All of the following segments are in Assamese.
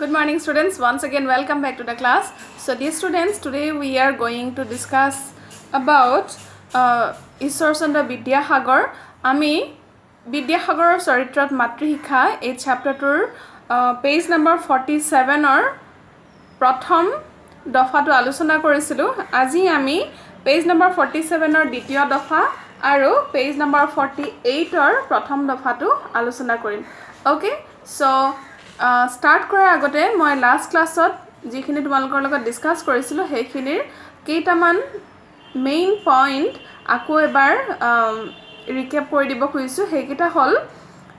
Good morning, students. Once again, welcome back to the class. So, dear students, today we are going to discuss about Ishwar Chandra Vidyasagar. Ami Vidyasagar Charitrat Matrishikha এই chapter page number 47 or প্ৰথম দফাটো আলোচনা কৰিছিলো। আজি আমি page number 47 or দ্বিতীয় দফা আৰু page number 48 or প্ৰথম দফাটো আলোচনা কৰিম। Okay, so start কৰাৰ আগতে মই লাষ্ট ক্লাছত যিখিনি তোমালোকৰ লগত ডিসকাস কৰিছিলো সেইখিনিৰ কেইটামান মেইন পইণ্ট আকৌ এবাৰ ৰিকেপ কৰি দিব খুজিছো। সেইকেইটা হ'ল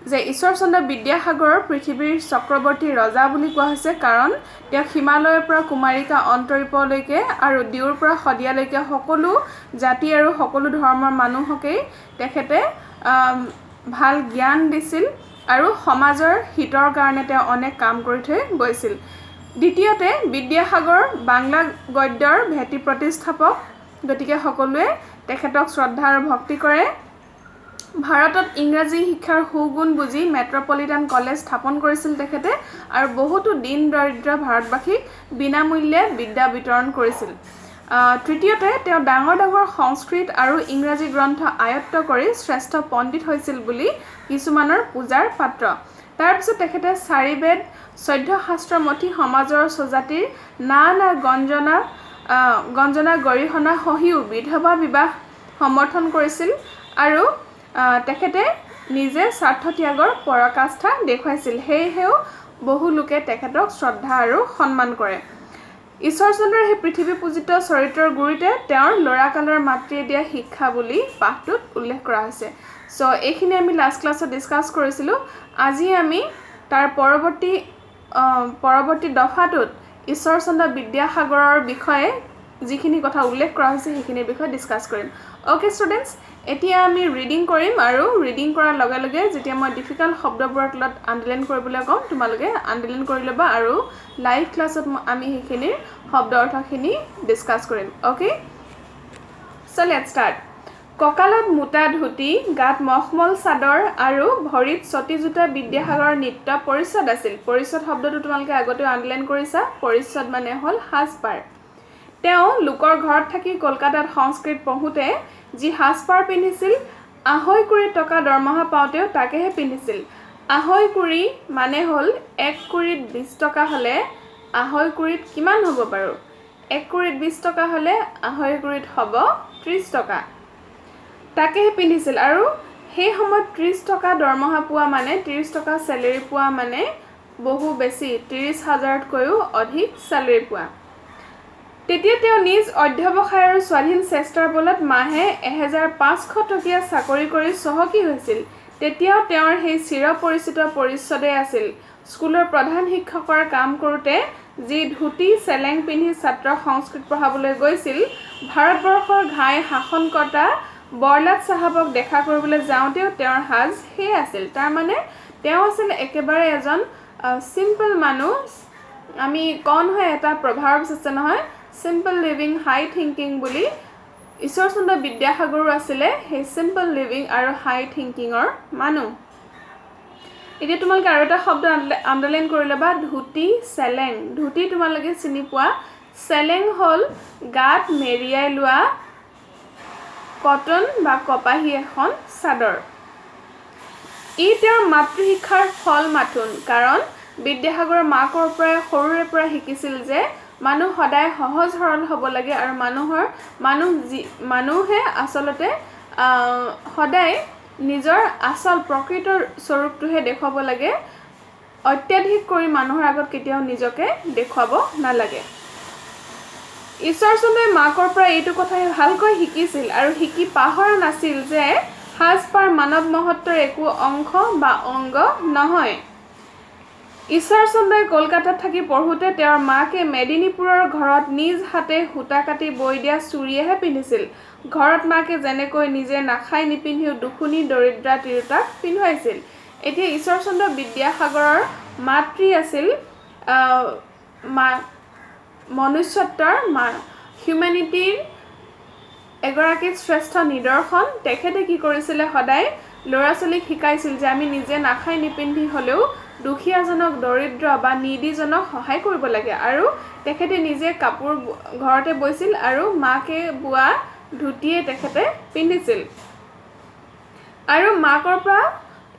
যে ঈশ্বৰ চন্দ্ৰ বিদ্যাসাগৰ পৃথিৱীৰ চক্ৰৱৰ্তী ৰজা বুলি কোৱা হৈছে কাৰণ তেওঁ হিমালয়ৰ পৰা কুমাৰিকা অন্তৰীপলৈকে আৰু দিউৰ পৰা শদিয়ালৈকে সকলো জাতি আৰু সকলো ধৰ্মৰ মানুহকে তেখেতে ভাল জ্ঞান দিছিল আৰু সমাজৰ হিতৰ কাৰণে তেওঁ অনেক কাম কৰি থৈ গৈছিল। দ্বিতীয়তে বিদ্যাসাগৰ বাংলা গদ্যৰ ভেটি প্ৰতিষ্ঠাপক, গতিকে সকলোৱে তেখেতক শ্ৰদ্ধা আৰু ভক্তি কৰে। ভাৰতত ইংৰাজী শিক্ষাৰ সুগুণ বুজি মেট্ৰপলিটান কলেজ স্থাপন কৰিছিল তেখেতে আৰু বহুতো দিন দৰিদ্ৰ ভাৰতবাসীক বিনামূল্যে বিদ্যা বিতৰণ কৰিছিল। তৃতীয়তে তেওঁ ডাঙৰ ডাঙৰ সংস্কৃত আৰু ইংৰাজী গ্ৰন্থ আয়ত্ত কৰি শ্ৰেষ্ঠ পণ্ডিত হৈছিল বুলি কিছুমানৰ পূজাৰ পাত্ৰ। তাৰ পিছত তেখেতে চাৰি বেদ 14 শাস্ত্ৰমথি সমাজৰ স্বজাতিৰ নানা গঞ্জনা গৰিহণা সহিও বিধৱা বিবাহ সমৰ্থন কৰিছিল আৰু তেখেতে নিজে স্বাৰ্থ ত্যাগৰ পৰাকাষ্ঠা দেখুৱাইছিল। সেয়েহেও বহু লোকে তেখেতক শ্ৰদ্ধা আৰু সন্মান কৰে। ঈশ্বৰ চন্দ্ৰৰ সেই পৃথিৱী পূজিত চৰিত্ৰৰ গুৰিতে তেওঁৰ ল'ৰাকালৰ মাতৃয়ে দিয়া শিক্ষা বুলি পাঠটোত উল্লেখ কৰা হৈছে। সো এইখিনি আমি লাষ্ট ক্লাছত ডিসকাস কৰিছিলো। আজি আমি তাৰ পৰৱৰ্তী দফাটোত ঈশ্বৰ চন্দ্ৰ বিদ্যাসাগৰৰ বিষয়ে যিখিনি কথা উল্লেখ কৰা হৈছে সেইখিনিৰ বিষয়ে ডিসকাস কৰিম। ওকে ষ্টুডেন্টস, এতিয়া আমি ৰিডিং কৰিম আৰু ৰিডিং কৰাৰ লগে লগে যেতিয়া মই ডিফিকাল্ট শব্দবোৰৰ তলত আন্ডাৰলাইন কৰিবলৈ কম তোমালোকে আন্ডাৰলাইন কৰি ল'বা আৰু লাইভ ক্লাছত আমি সেইখিনিৰ শব্দ অৰ্থখিনি ডিসকাস কৰিম। Okay, so let's start. ককালত মোটা ধুতি, গাত মখমল চাদৰ আৰু ভৰিত চটি জোতা বিদ্যাসাগৰৰ নিত্য পৰিচ্ছদ আছিল। পৰিচ্ছদ শব্দটো তোমালোকে আগতে আন্ডাৰলাইন কৰিছা। পৰিচ্ছদ মানে হ'ল সাজপাৰ। তেওঁ লোকৰ ঘৰত থাকি কলকাতাত সংস্কৃত পঢ়োতে যি সাজপাৰ পিন্ধিছিল আঢ়ৈ কুৰি টকা দৰমহা পাওঁতেও তাকেহে পিন্ধিছিল। আঢ়ৈ কুৰি মানে হ'ল 1 কুৰিত 20 টকা হ'লে আঢ়ৈ কুৰিত কিমান হ'ব বাৰু? 1 কুৰিত 20 টকা হ'লে আঢ়ৈ কুৰিত হ'ব 30 টকা। তাকেহে পিন্ধিছিল আৰু সেই সময়ত 30 টকা দৰমহা পোৱা মানে 30 টকা স্যালাৰি পোৱা মানে বহু বেছি, 30,000তকৈও অধিক স্যালাৰি পোৱা। তেতিয়া তেওঁ নিজ অধ্যৱসায় আৰু স্বাধীন চেষ্টাৰ বলত মাহে 1500 টকীয়া চাকৰি কৰি চহকী হৈছিল। তেতিয়াও তেওঁৰ সেই চিৰপৰিচিত পৰিচ্ছদে আছিল। স্কুলৰ প্ৰধান শিক্ষকৰ কাম কৰোঁতে যি ধুতি চেলেং পিন্ধি ছাত্ৰক সংস্কৃত পঢ়াবলৈ গৈছিল, ভাৰতবৰ্ষৰ ঘাই শাসনকৰ্তা বৰলাট চাহাবক দেখা কৰিবলৈ যাওঁতেও তেওঁৰ সাজ সেই আছিল। তাৰ মানে তেওঁ আছিল একেবাৰে এজন সিম্পল মানুহ। আমি কওঁ নহয় এটা প্ৰভাৱছ আছে নহয়, সিম্পল লিভিং হাই থিংকিং বুলি। ঈশ্বৰ চন্দ্ৰ বিদ্যাসাগৰো আছিলে সেই সিম্পল লিভিং আৰু হাই থিংকিঙৰ মানুহ। এতিয়া তোমালোকে আৰু এটা শব্দ আন্ডাৰলাইন কৰি ল'বা, ধুতি চেলেং। ধুতি তোমালোকে চিনি পোৱা, চেলেং হ'ল গাত মেৰিয়াই লোৱা কটন বা কপাহী এখন চাদৰ। ই তেওঁৰ মাতৃশিক্ষাৰ ফল মাথোন, কাৰণ বিদ্যাসাগৰৰ মাকৰ পৰাই সৰুৰে পৰা শিকিছিল যে মানুহ সদায় সহজ সৰল হ'ব লাগে আৰু মানুহে আচলতে সদায় নিজৰ আচল প্ৰকৃত স্বৰূপটোহে দেখুৱাব লাগে। অত্যাধিক কৰি মানুহৰ আগত কেতিয়াও নিজকে দেখুৱাব নালাগে। ঈশ্বৰ চন্দ্ৰই মাকৰ পৰা এইটো কথাই ভালকৈ শিকিছিল আৰু শিকি পাহৰা নাছিল যে সাজপাৰ মানৱ মহত্বৰ একো অংশ বা অংগ নহয়। ঈশ্বৰ চন্দ্ৰই কলকাতাত থাকি পঢ়োতে তেওঁৰ মাকে মেদিনীপুৰৰ ঘৰত নিজ হাতে সূতা কাটি বৈ দিয়া চুৰিয়েহে পিন্ধিছিল। ঘৰত মাকে যেনেকৈ নিজে নাখাই নিপিন্ধিও দুখুনী দৰিদ্ৰা তিৰোতাক পিন্ধুৱাইছিল। এতিয়া ঈশ্বৰ চন্দ্ৰ বিদ্যাসাগৰৰ মাতৃ আছিল মনুষ্যত্বৰ হিউমেনিটিৰ এগৰাকী শ্ৰেষ্ঠ নিদৰ্শন। তেখেতে কি কৰিছিলে, সদায় ল'ৰা ছোৱালীক শিকাইছিল যে আমি নিজে নাখাই নিপিন্ধি হ'লেও দুখীয়াজনক দৰিদ্ৰ বা নিডিজনক সহায় কৰিব লাগে আৰু তেখেতে নিজে কাপোৰ ঘৰতে বৈছিল আৰু মাকে বোৱা ধুতিয়ে তেখেতে পিন্ধিছিল আৰু মাকৰ পৰা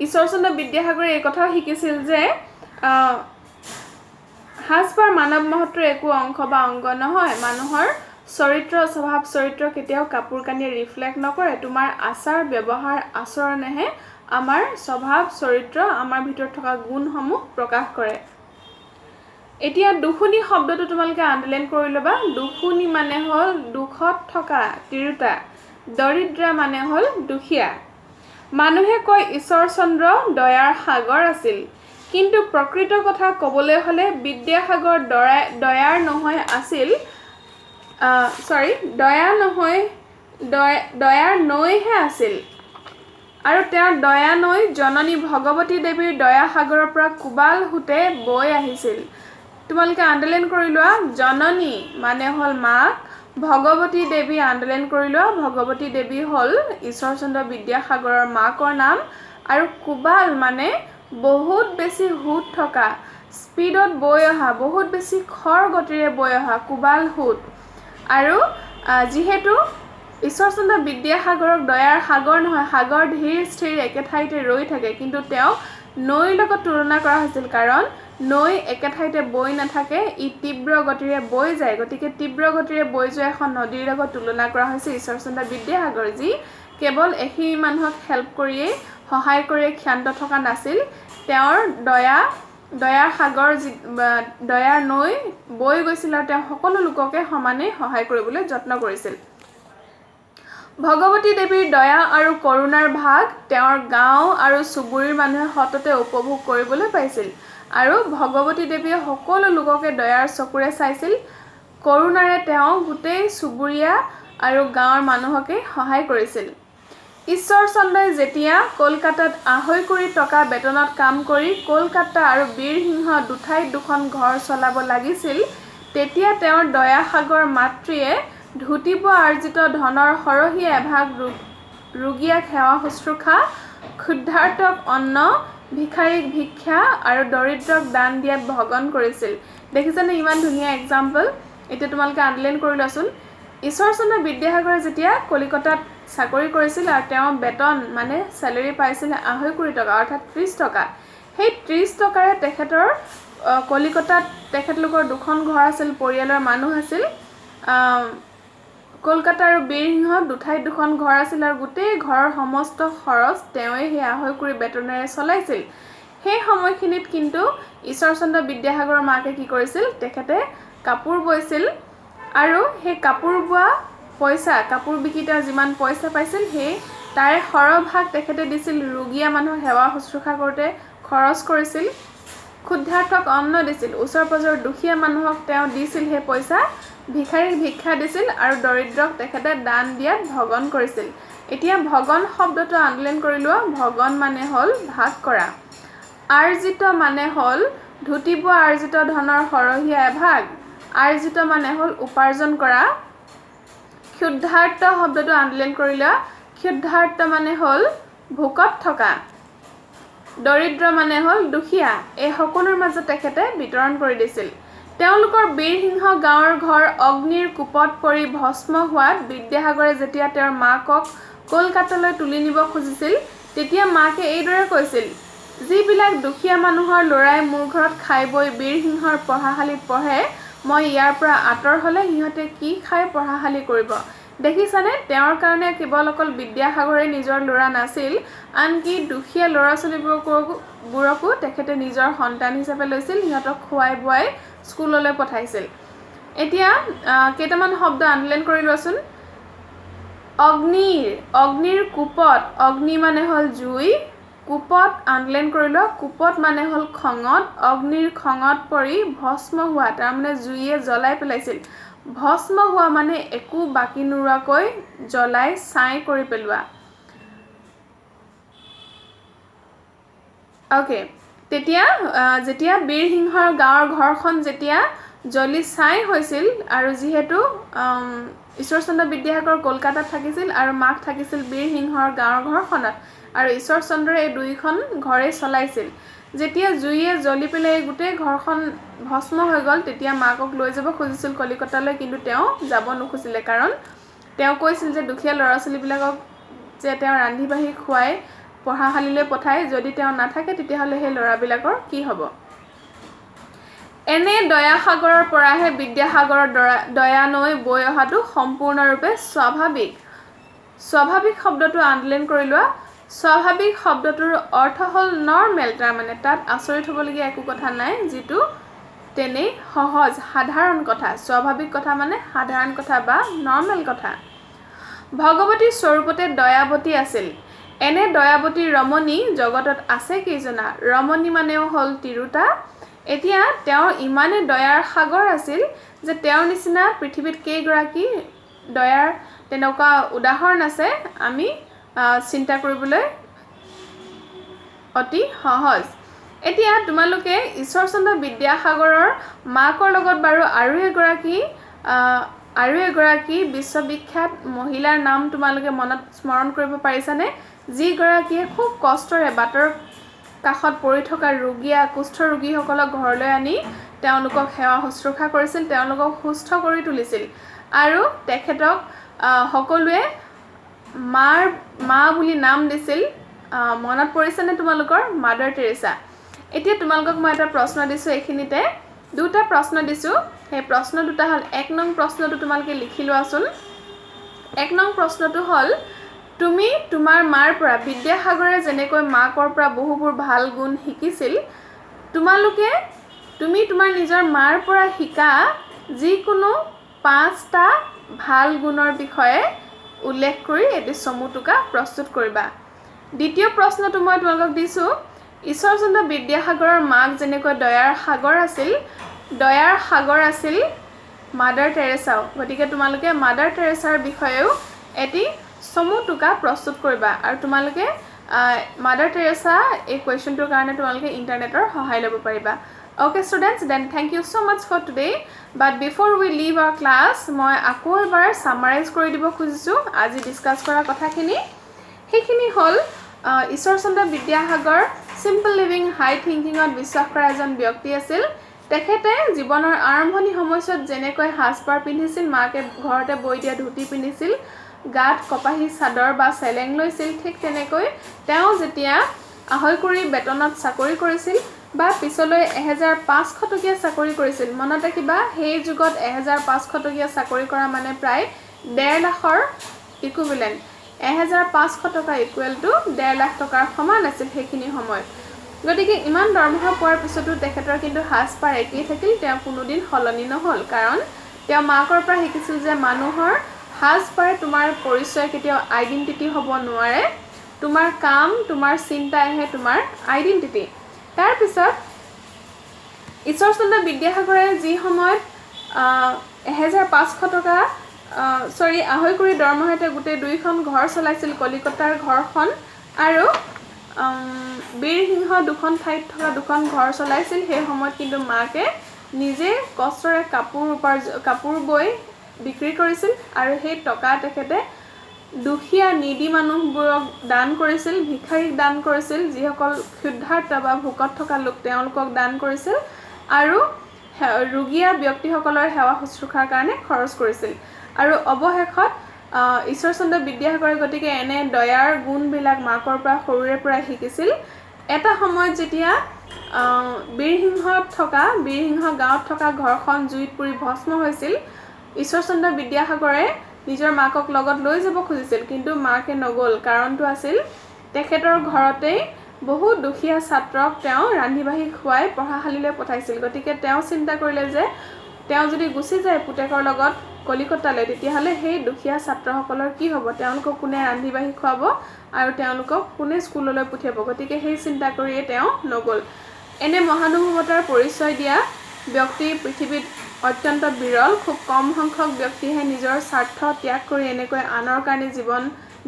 ঈশ্বৰচন্দ্ৰ বিদ্যাসাগৰে এই কথাও শিকিছিল যে সাজপাৰ মানৱ মহত্বৰ একো অংশ বা অংগ নহয় মানুহৰ চৰিত্ৰ স্বভাৱ চৰিত্ৰ কেতিয়াও কাপোৰ কানিয়ে ৰিফ্লেক্ট নকৰে তোমাৰ আচাৰ ব্যৱহাৰ আচৰণেহে আমাৰ স্বভাৱ চৰিত্ৰ আমাৰ ভিতৰত থকা গুণসমূহ প্ৰকাশ কৰে এতিয়া দুখুনি শব্দটো তোমালোকে আণ্ডাৰলাইন কৰি ল'বা দুখুনি মানে হ'ল দুখত থকা তিৰোতা দৰিদ্ৰা মানে হ'ল দুখীয়া মানুহে কয় ঈশ্বৰচন্দ্ৰ দয়াৰ সাগৰ আছিল কিন্তু প্ৰকৃত কথা ক'বলৈ হ'লে বিদ্যাসাগৰ দয়াৰ নহয় আছিল দয়াৰ নৈহে আছিল আৰু তেওঁৰ দয়া নৈ জননী ভগৱতী দেৱীৰ দয়া সাগৰৰ পৰা কোবাল সুতে বৈ আহিছিল তোমালোকে আণ্ডাৰলাইন কৰি লোৱা জননী মানে হ'ল মাক ভগৱতী দেৱী আণ্ডাৰলাইন কৰি লোৱা ভগৱতী দেৱী হ'ল ঈশ্বৰচন্দ্ৰ বিদ্যাসাগৰৰ মাকৰ নাম আৰু কোবাল মানে বহুত বেছি সুত থকা স্পীডত বৈ অহা বহুত বেছি খৰ গতিৰে বৈ অহা কোবাল সুত আৰু যিহেতু ঈশ্বৰচন্দ্ৰ বিদ্যাসাগৰক দয়াৰ সাগৰ নহয় সাগৰ ধীৰ স্থিৰ একে ঠাইতে ৰৈ থাকে কিন্তু তেওঁ নৈৰ লগত তুলনা কৰা হৈছিল কাৰণ নৈ একে ঠাইতে বৈ নাথাকে ই তীব্ৰ গতিৰে বৈ যায় গতিকে তীব্ৰ গতিৰে বৈ যোৱা এখন নদীৰ লগত তুলনা কৰা হৈছে ঈশ্বৰচন্দ্ৰ বিদ্যাসাগৰ যি কেৱল এখিনি মানুহক হেল্প কৰিয়েই সহায় কৰিয়ে ক্ষান্ত থকা নাছিল তেওঁৰ দয়াৰ সাগৰ দয়াৰ নৈ বৈ গৈছিল আৰু তেওঁ সকলো লোককে সমানে সহায় কৰিবলৈ যত্ন কৰিছিল ভগৱতী দেৱীৰ দয়া আৰু কৰুণাৰ ভাগ তেওঁৰ গাঁও আৰু চুবুৰীৰ মানুহে সততে উপভোগ কৰিবলৈ পাইছিল আৰু ভগৱতী দেৱীয়ে সকলো লোককে দয়াৰ চকুৰে চাইছিল কৰুণাৰে তেওঁ গোটেই চুবুৰীয়া আৰু গাঁৱৰ মানুহকে সহায় কৰিছিল ঈশ্বৰচন্দ্ৰই যেতিয়া কলকাতাত ২.৫ কোটি টকা বেতনত কাম কৰি কলকাতা আৰু বীৰসিংহ দুঠাইত দুখন ঘৰ চলাব লাগিছিল তেতিয়া তেওঁৰ দয়াসাগৰ মাতৃয়ে ধুতি বোৱা আৰ্জিত ধনৰ সৰহী এভাগ ৰোগীয়াক সেৱা শুশ্ৰূষা ক্ষুধাৰ্তক অন্ন ভিখাৰীক ভিক্ষা আৰু দৰিদ্ৰক দান দিয়াত ভগন কৰিছিল দেখিছানে ইমান ধুনীয়া এক্সাম্পল এতিয়া তোমালোকে আণ্ডাৰলাইন কৰি লোৱাচোন ঈশ্বৰচন্দ্ৰ বিদ্যাসাগৰে যেতিয়া কলিকতাত চাকৰি কৰিছিল আৰু তেওঁ বেতন মানে চেলেৰি পাইছিল ২.৫ কোটি টকা অৰ্থাৎ ৩০ টকা সেই ৩০ টকাৰে তেখেতৰ কলিকতাত তেখেতলোকৰ দুখন ঘৰ আছিল পৰিয়ালৰ মানুহ আছিল কলকাতা আৰু বীৰসিংহ দুঠাইত দুখন ঘৰ আছিল আৰু গোটেই ঘৰৰ সমস্ত খৰচ তেওঁৱে সেই ২.৫ কোটি বেতনেৰে চলাইছিল সেই সময়খিনিত কিন্তু ঈশ্বৰচন্দ্ৰ বিদ্যাসাগৰৰ মাকে কি কৰিছিল তেখেতে কাপোৰ বৈছিল আৰু সেই কাপোৰ বোৱা পইচা কাপোৰ বিকি তেওঁ যিমান পইচা পাইছিল সেই তাৰে সৰহভাগ তেখেতে দিছিল ৰোগীয়া মানুহক সেৱা শুশ্ৰূষা কৰোঁতে খৰচ কৰিছিল ক্ষুধাৰ্থক অন্ন দিছিল ওচৰ পাজৰৰ দুখীয়া মানুহক তেওঁ দিছিল সেই পইচা ভিখাৰীক ভিক্ষা দিছিল আৰু দৰিদ্ৰক তেখেতে দান দিয়াত ভগন কৰিছিল এতিয়া ভগন শব্দটো আণ্ডাৰলাইন কৰি লোৱা ভগন মানে হ'ল ভাগ কৰা আৰ্জিত মানে হ'ল ধুতি বোৱা আৰ্জিত ধনৰ সৰহীয়া এভাগ আৰ্জিত মানে হ'ল উপাৰ্জন কৰা ক্ষুধাৰ্ত শব্দটো আণ্ডাৰলাইন কৰি লোৱা ক্ষুধাৰ্ত মানে হ'ল ভোকত থকা দৰিদ্ৰ মানে হ'ল দুখীয়া এই সকলোৰ মাজত তেখেতে বিতৰণ কৰি দিছিল তেওঁলোকৰ বীৰসিংহ গাঁৱৰ ঘৰ অগ্নিৰ কোপত পৰি ভস্ম হোৱাত বিদ্যাসাগৰে যেতিয়া তেওঁৰ মাকক কলকাতালৈ তুলি নিব খুজিছিল তেতিয়া মাকে এইদৰে কৈছিল যিবিলাক দুখীয়া মানুহৰ ল'ৰাই মোৰ ঘৰত খাই বৈ বীৰসিংহৰ পঢ়াশালীত পঢ়ে মই ইয়াৰ পৰা আঁতৰ হ'লে সিহঁতে কি খাই পঢ়াশালী কৰিব দেখিছানে তেওঁৰ কাৰণে কেৱল অকল বিদ্যাসাগৰে নিজৰ ল'ৰা নাছিল আনকি দুখীয়া ল'ৰা ছোৱালীবোৰকো তেখেতে নিজৰ সন্তান হিচাপে লৈছিল সিহঁতক খুৱাই বোৱাই স্কুললৈ পঠাইছিল এতিয়া কেইটামান শব্দ আণ্ডাৰলাইন কৰি লোৱাচোন অগ্নিৰ কোপত অগ্নি মানে হ'ল জুই কোপত আণ্ডাৰলাইন কৰি লোৱা কোপত মানে হ'ল খঙত অগ্নিৰ খঙত পৰি ভস্ম হোৱা তাৰমানে জুইয়ে জ্বলাই পেলাইছিল ভস্ম হোৱা মানে একো বাকী নোৰোৱাকৈ জ্বলাই ছাই কৰি পেলোৱা অ'কে তেতিয়া যেতিয়া বীৰসিংহৰ গাঁৱৰ ঘৰখন যেতিয়া জ্বলি ছাই হৈছিল আৰু যিহেতু ঈশ্বৰচন্দ্ৰ বিদ্যাসাগৰ কলকাতাত থাকিছিল আৰু মাক থাকিছিল বীৰসিংহৰ গাঁৱৰ ঘৰখনত আৰু ঈশ্বৰচন্দ্ৰই এই দুইখন ঘৰেই চলাইছিল যেতিয়া জুইয়ে জ্বলি পেলাই গোটেই ঘৰখন ভস্ম হৈ গ'ল তেতিয়া মাকক লৈ যাব খুজিছিল কলিকতালৈ কিন্তু তেওঁ যাব নোখোজিলে কাৰণ তেওঁ কৈছিল যে দুখীয়া ল'ৰা ছোৱালীবিলাকক যে তেওঁ ৰান্ধি বাঢ়ি খুৱাই পঢ়াশালীলৈ পঠাই যদি তেওঁ নাথাকে তেতিয়াহ'লে সেই ল'ৰাবিলাকৰ কি হ'ব এনে দয়াসাগৰৰ পৰাহে বিদ্যাসাগৰৰ দয়া নৈ বৈ অহাটো সম্পূৰ্ণৰূপে স্বাভাৱিক শব্দটো আণ্ডাৰলাইন কৰি লোৱা স্বাভাৱিক শব্দটোৰ অৰ্থ হ'ল নৰ্মেল তাৰমানে তাত আচৰিত হ'বলগীয়া একো কথা নাই যিটো তেনেই সহজ সাধাৰণ কথা স্বাভাৱিক কথা মানে সাধাৰণ কথা বা নৰ্মেল কথা ভগৱতী স্বৰূপতে দয়াৱতী আছিল এনে দয়াৱতী ৰমণী জগতত আছে কেইজনা ৰমণী মানেও হ'ল তিৰোতা এতিয়া তেওঁৰ ইমানে দয়াৰ সাগৰ আছিল যে তেওঁৰ নিচিনা পৃথিৱীত কেইগৰাকী দয়াৰ তেনেকুৱা উদাহৰণ আছে আমি চিন্তা কৰিবলৈ অতি সহজ এতিয়া তোমালোকে ঈশ্বৰচন্দ্ৰ বিদ্যাসাগৰৰ মাকৰ লগত বাৰু আৰু এগৰাকী বিশ্ববিখ্যাত মহিলাৰ নাম তোমালোকে মনত স্মৰণ কৰিব পাৰিছানে যিগৰাকীয়ে খুব কষ্টৰে বাটৰ কাষত পৰি থকা ৰোগীয়া কুষ্ঠ ৰোগীসকলক ঘৰলৈ আনি তেওঁলোকক সেৱা শুশ্ৰূষা কৰিছিল তেওঁলোকক সুস্থ কৰি তুলিছিল আৰু তেখেতক সকলোৱে মা বুলি নাম দিছিল মনত পৰিছেনে তোমালোকৰ মাদাৰ টেৰেছা এতিয়া তোমালোকক মই এটা প্ৰশ্ন দিছোঁ এইখিনিতে দুটা প্ৰশ্ন দিছোঁ সেই প্ৰশ্ন দুটা হ'ল 1 নং প্ৰশ্নটো তোমালোকে লিখি লোৱাচোন 1 নং প্ৰশ্নটো হ'ল তুমি তোমাৰ মাৰ পৰা বিদ্যাসাগৰে যেনেকৈ মাকৰ পৰা বহুবোৰ ভাল গুণ শিকিছিল তুমি তোমাৰ নিজৰ মাৰ পৰা শিকা যিকোনো 5টা ভাল গুণৰ বিষয়ে উল্লেখ কৰি এটি চমুটোকা প্ৰস্তুত কৰিবা দ্বিতীয় প্ৰশ্নটো মই তোমালোকক দিছোঁ ঈশ্বৰচন্দ্ৰ বিদ্যাসাগৰৰ মাক যেনেকৈ দয়াৰ সাগৰ আছিল মাদাৰ টেৰেছাও গতিকে তোমালোকে মাদাৰ টেৰেছাৰ বিষয়েও এটি চমুটোকা প্ৰস্তুত কৰিবা আৰু তোমালোকে মাদাৰ টেৰেছা এই কুৱেশ্যনটোৰ কাৰণে তোমালোকে ইণ্টাৰনেটৰ সহায় ল'ব পাৰিবা Okay students, then thank you so much for today. But before we leave our class, মই আকৌ এবাৰ সামাৰাইজ কৰি দিব খুজিছোঁ আজি ডিসকাস কৰা কথাখিনি সেইখিনি হ'ল ঈশ্বৰচন্দ্ৰ বিদ্যাসাগৰ সিম্পল লিভিং হাই থিংকিঙত বিশ্বাস কৰা এজন ব্যক্তি আছিল তেখেতে জীৱনৰ আৰম্ভণি সময়ত যেনেকৈ হাজপাৰ পিন্ধিছিল মাকে ঘৰতে বৈ দিয়া ধুতি পিন্ধিছিল গাত কপাহী চাদৰ বা চেলেং লৈছিল ঠিক তেনেকৈ তেওঁ যেতিয়া আহৈকুৰি বেতনত চাকৰি কৰিছিল বা পিছলৈ 1500 টকীয়া চাকৰি কৰিছিল মনত ৰাখিবা সেই যুগত 1500 টকীয়া চাকৰি কৰা মানে প্ৰায় 1.5 লাখৰ ইকুইভ্যালেন্ট 1500 টকা ইকুৱেল টু 1.5 লাখ টকাৰ সমান আছিল সেইখিনি সময়ত গতিকে ইমান দৰমহা পোৱাৰ পিছতো তেখেতৰ কিন্তু হাজপাৰ একেই থাকিল তেওঁ কোনোদিন সলনি নহল কাৰণ তেওঁ মাকৰ পৰা শিকিছিল যে মানুহৰ হাজপাৰে তোমাৰ পৰিচয় কেতিয়াও আইডেন্টিটি হ'ব নোৱাৰে তোমাৰ কাম তোমাৰ চিন্তাহে তোমাৰ আইডেন্টিটি তাৰ পিছত ঈশ্বৰচন্দ্ৰ বিদ্যাসাগৰে যি সময়ত 1500 টকা আহৈকুৰি দৰমহাতে গোটেই দুইখন ঘৰ চলাইছিল কলিকতাৰ ঘৰখন আৰু বীৰসিংহ দুখন ঠাইত থকা দুখন ঘৰ চলাইছিল সেই সময়ত কিন্তু মাকে নিজে কষ্টৰে কাপোৰ বৈ বিক্ৰী কৰিছিল আৰু সেই টকা তেখেতে দুখীয়া নিডি মানুহবোৰক দান কৰিছিল ভিখাৰীক দান কৰিছিল যিসকল ক্ষুধাৰ্ত বা ভোকত থকা লোক তেওঁলোকক দান কৰিছিল আৰু ৰোগীয়া ব্যক্তিসকলৰ সেৱা শুশ্ৰূষাৰ কাৰণে খৰচ কৰিছিল আৰু অৱশেষত ঈশ্বৰচন্দ্ৰ বিদ্যাসাগৰে গতিকে এনে দয়াৰ গুণবিলাক মাকৰ পৰা সৰুৰে পৰা শিকিছিল এটা সময়ত যেতিয়া বীৰসিংহ গাঁৱত থকা ঘৰখন জুইত পুৰি ভস্ম হৈছিল ঈশ্বৰচন্দ্ৰ বিদ্যাসাগৰে নিজৰ মাকক লগত লৈ যাব খুজিছিল কিন্তু মাকে নগল কাৰণটো আছিল তেখেতৰ ঘৰতেই বহু দুখীয়া ছাত্ৰক তেওঁ ৰান্ধি বাঢ়ি খুৱাই পঢ়াশালীলৈ পঠাইছিল গতিকে তেওঁ চিন্তা কৰিলে যে তেওঁ যদি গুচি যায় পুতেকৰ লগত কলিকতালৈ তেতিয়াহ'লে সেই দুখীয়া ছাত্ৰসকলৰ কি হ'ব তেওঁলোকক কোনে ৰান্ধি বাঢ়ি খুৱাব আৰু তেওঁলোকক কোনে স্কুললৈ পঠিয়াব গতিকে সেই চিন্তা কৰিয়ে তেওঁ নগল এনে মহানুভৱতাৰ পৰিচয় দিয়া ব্যক্তি পৃথিৱীত অত্যন্ত বিৰল খুব কম সংখ্যক ব্যক্তিহে নিজৰ স্বাৰ্থ ত্যাগ কৰি এনেকৈ আনৰ কাৰণে জীৱন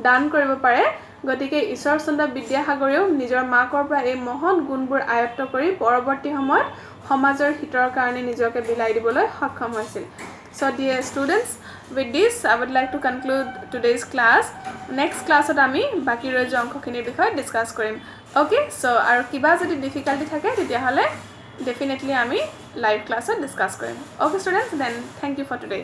দান কৰিব পাৰে গতিকে ঈশ্বৰচন্দ্ৰ বিদ্যাসাগৰেও নিজৰ মাকৰ পৰা এই মহৎ গুণবোৰ আয়ত্ত কৰি পৰৱৰ্তী সময়ত সমাজৰ হিতৰ কাৰণে নিজকে বিলাই দিবলৈ সক্ষম হৈছিল So dear students, with this I would like to conclude today's class. Next class at আমি বাকি ৰৈ যোৱা অংশখিনিৰ বিষয়ে ডিসকাস কৰিম অ'কে চ' আৰু কিবা যদি ডিফিকাল্টি থাকে তেতিয়াহ'লে ডেফিনেটলি আমি লাইভ ক্লাছত ডিছকাছ কৰিম okay students then thank you for today